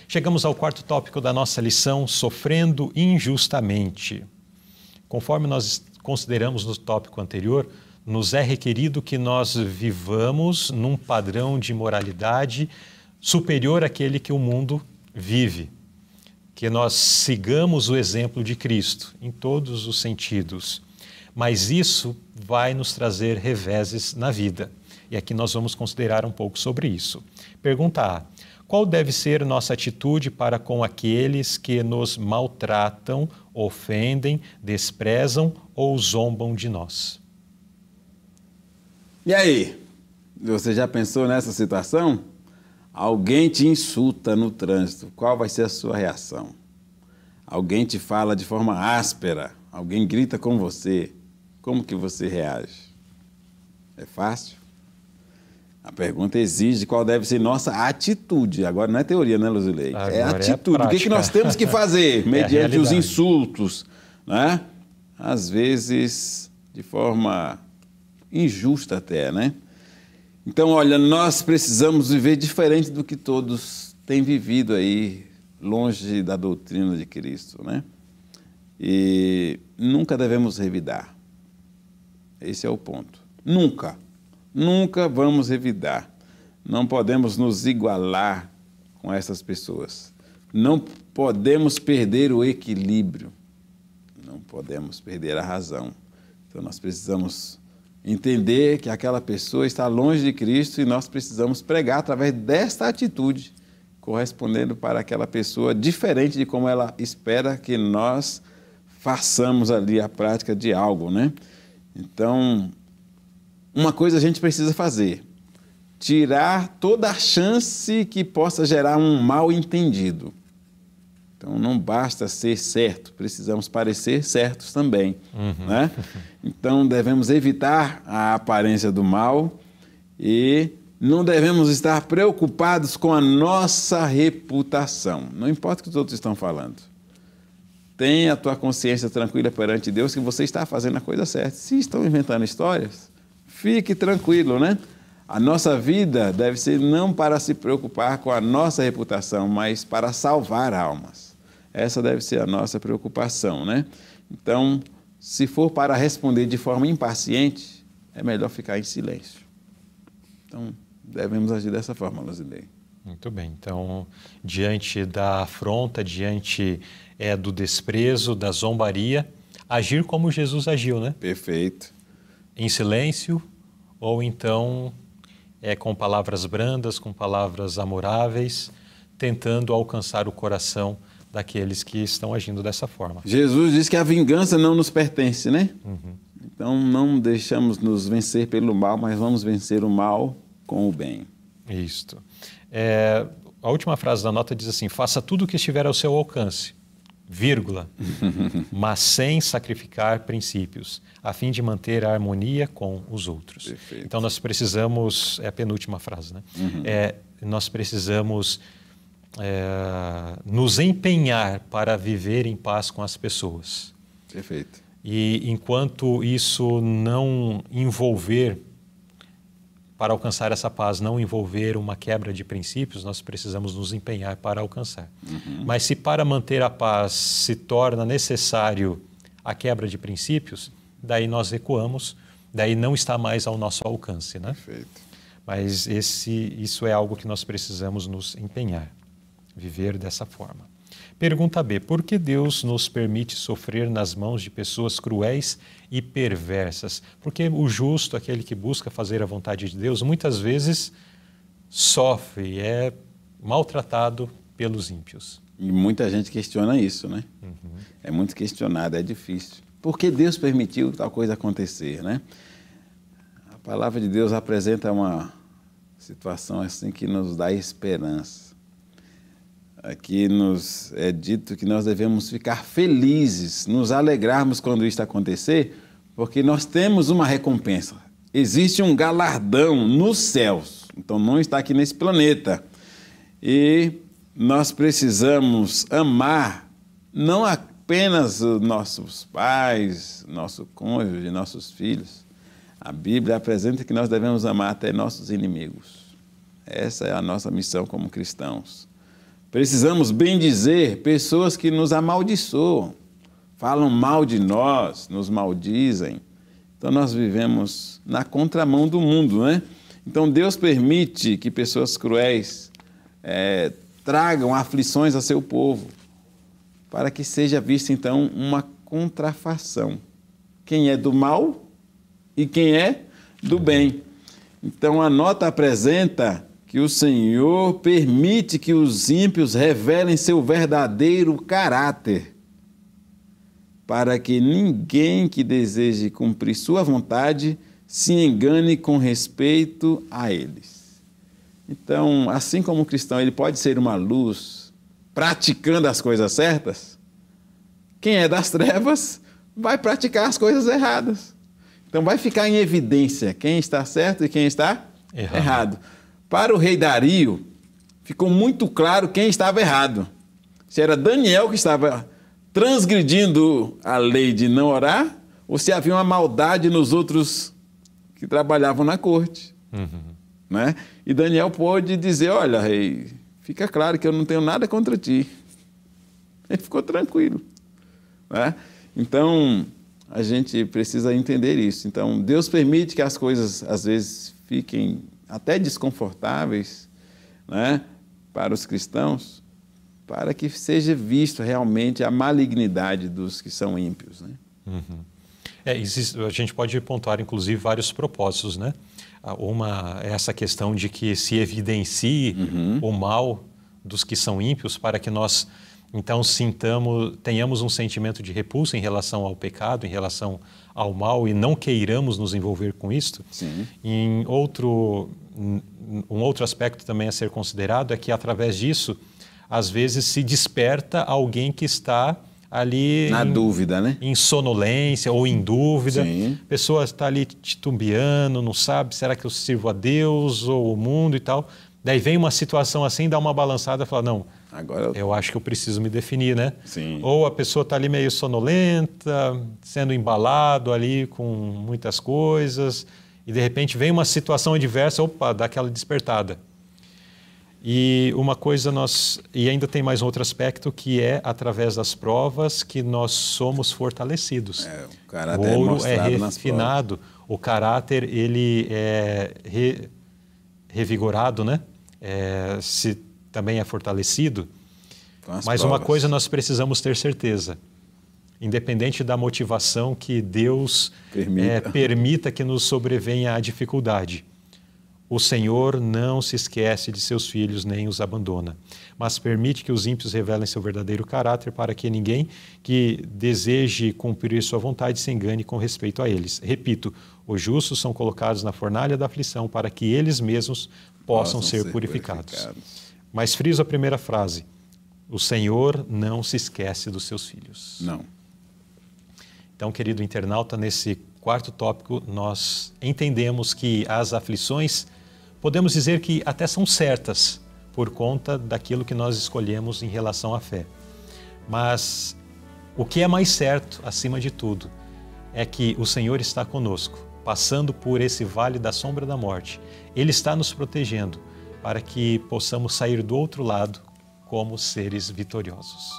Chegamos ao quarto tópico da nossa lição, sofrendo injustamente. Conforme nós consideramos no tópico anterior, nos é requerido que nós vivamos num padrão de moralidade superior àquele que o mundo vive. Que nós sigamos o exemplo de Cristo em todos os sentidos. Mas isso vai nos trazer reveses na vida. E aqui nós vamos considerar um pouco sobre isso. Pergunta A. Qual deve ser nossa atitude para com aqueles que nos maltratam, ofendem, desprezam ou zombam de nós? E aí, você já pensou nessa situação? Alguém te insulta no trânsito, qual vai ser a sua reação? Alguém te fala de forma áspera, alguém grita com você, como que você reage? É fácil? A pergunta exige qual deve ser nossa atitude. Agora não é teoria, né, Luzilei? É atitude. O que nós temos que fazer mediante os insultos, né? Às vezes de forma injusta até, né? Então, olha, nós precisamos viver diferente do que todos têm vivido aí, longe da doutrina de Cristo, né? E nunca devemos revidar. Esse é o ponto. Nunca. Nunca vamos revidar. Não podemos nos igualar com essas pessoas. Não podemos perder o equilíbrio. Não podemos perder a razão. Então, nós precisamos entender que aquela pessoa está longe de Cristo e nós precisamos pregar através desta atitude, correspondendo para aquela pessoa diferente de como ela espera que nós façamos ali a prática de algo, né? Então, uma coisa a gente precisa fazer, tirar toda a chance que possa gerar um mal entendido. Então, não basta ser certo, precisamos parecer certos também, né? Então, devemos evitar a aparência do mal e não devemos estar preocupados com a nossa reputação. Não importa o que os outros estão falando. Tenha a tua consciência tranquila perante Deus que você está fazendo a coisa certa. Se estão inventando histórias, fique tranquilo, né? A nossa vida deve ser não para se preocupar com a nossa reputação, mas para salvar almas. Essa deve ser a nossa preocupação, né? Então, se for para responder de forma impaciente, é melhor ficar em silêncio. Então, devemos agir dessa forma, Luzilei. Muito bem. Então, diante da afronta, diante do desprezo, da zombaria, agir como Jesus agiu, né? Perfeito. Em silêncio, ou então com palavras brandas, com palavras amoráveis, tentando alcançar o coração daqueles que estão agindo dessa forma. Jesus diz que a vingança não nos pertence, né? Então não deixamos nos vencer pelo mal, mas vamos vencer o mal com o bem. Isto. A última frase da nota diz assim: faça tudo o que estiver ao seu alcance, vírgula, mas sem sacrificar princípios, a fim de manter a harmonia com os outros. Perfeito. Então nós precisamos, é a penúltima frase, né? Nós precisamos nos empenhar para viver em paz com as pessoas. Perfeito. E enquanto isso não envolver, para alcançar essa paz, não envolver uma quebra de princípios, nós precisamos nos empenhar para alcançar. Mas se para manter a paz se torna necessário a quebra de princípios, daí nós recuamos, daí não está mais ao nosso alcance, né? Perfeito. Mas isso é algo que nós precisamos nos empenhar, viver dessa forma. Pergunta B. Por que Deus nos permite sofrer nas mãos de pessoas cruéis e perversas? Porque o justo, aquele que busca fazer a vontade de Deus, muitas vezes sofre, é maltratado pelos ímpios. E muita gente questiona isso, né? É muito questionado, é difícil. Por que Deus permitiu tal coisa acontecer, né? A palavra de Deus apresenta uma situação assim que nos dá esperança. Aqui nos é dito que nós devemos ficar felizes, nos alegrarmos quando isso acontecer, porque nós temos uma recompensa. Existe um galardão nos céus, então não está aqui nesse planeta. E nós precisamos amar não apenas os nossos pais, nosso cônjuge, nossos filhos. A Bíblia apresenta que nós devemos amar até nossos inimigos. Essa é a nossa missão como cristãos. Precisamos bendizer pessoas que nos amaldiçoam, falam mal de nós, nos maldizem. Então nós vivemos na contramão do mundo, né? Então Deus permite que pessoas cruéis tragam aflições a seu povo, para que seja vista então uma contrafação. Quem é do mal e quem é do bem. Então a nota apresenta que o Senhor permite que os ímpios revelem seu verdadeiro caráter, para que ninguém que deseje cumprir sua vontade se engane com respeito a eles. Então, assim como o cristão ele pode ser uma luz praticando as coisas certas, quem é das trevas vai praticar as coisas erradas. Então vai ficar em evidência quem está certo e quem está errado. Para o rei Dario, ficou muito claro quem estava errado. Se era Daniel que estava transgredindo a lei de não orar, ou se havia uma maldade nos outros que trabalhavam na corte. Né? E Daniel pôde dizer, olha, rei, fica claro que eu não tenho nada contra ti. Ele ficou tranquilo. Né? Então, a gente precisa entender isso. Então, Deus permite que as coisas, às vezes, fiquem até desconfortáveis, né, para os cristãos, para que seja visto realmente a malignidade dos que são ímpios. Né? A gente pode pontuar, inclusive, vários propósitos, né? Uma é essa questão de que se evidencie o mal dos que são ímpios, para que nós, então, tenhamos um sentimento de repulsa em relação ao pecado, em relação ao mal, e não queiramos nos envolver com isto. Sim. Um outro aspecto também a ser considerado é que, através disso, às vezes se desperta alguém que está ali na dúvida, né? Em sonolência ou em dúvida. Sim. A pessoa está ali titubeando, não sabe, será que eu sirvo a Deus ou o mundo e tal. Daí vem uma situação assim, dá uma balançada e fala, não, agora eu acho que eu preciso me definir, né? Sim. Ou a pessoa está ali meio sonolenta, sendo embalado ali com muitas coisas, e de repente vem uma situação adversa, opa, dá aquela despertada. E uma coisa e ainda tem mais um outro aspecto, que é através das provas que nós somos fortalecidos. O caráter o ouro é refinado, o caráter ele é revigorado, né? Também é fortalecido. Mas uma coisa nós precisamos ter certeza, independente da motivação que Deus permita que nos sobrevenha a dificuldade. O Senhor não se esquece de seus filhos nem os abandona, mas permite que os ímpios revelem seu verdadeiro caráter, para que ninguém que deseje cumprir sua vontade se engane com respeito a eles. Repito, os justos são colocados na fornalha da aflição para que eles mesmos possam ser purificados. Mas friso a primeira frase: o Senhor não se esquece dos seus filhos. Não. Então, querido internauta, nesse quarto tópico nós entendemos que as aflições, podemos dizer que até são certas por conta daquilo que nós escolhemos em relação à fé. Mas o que é mais certo, acima de tudo, é que o Senhor está conosco, passando por esse vale da sombra da morte. Ele está nos protegendo para que possamos sair do outro lado como seres vitoriosos.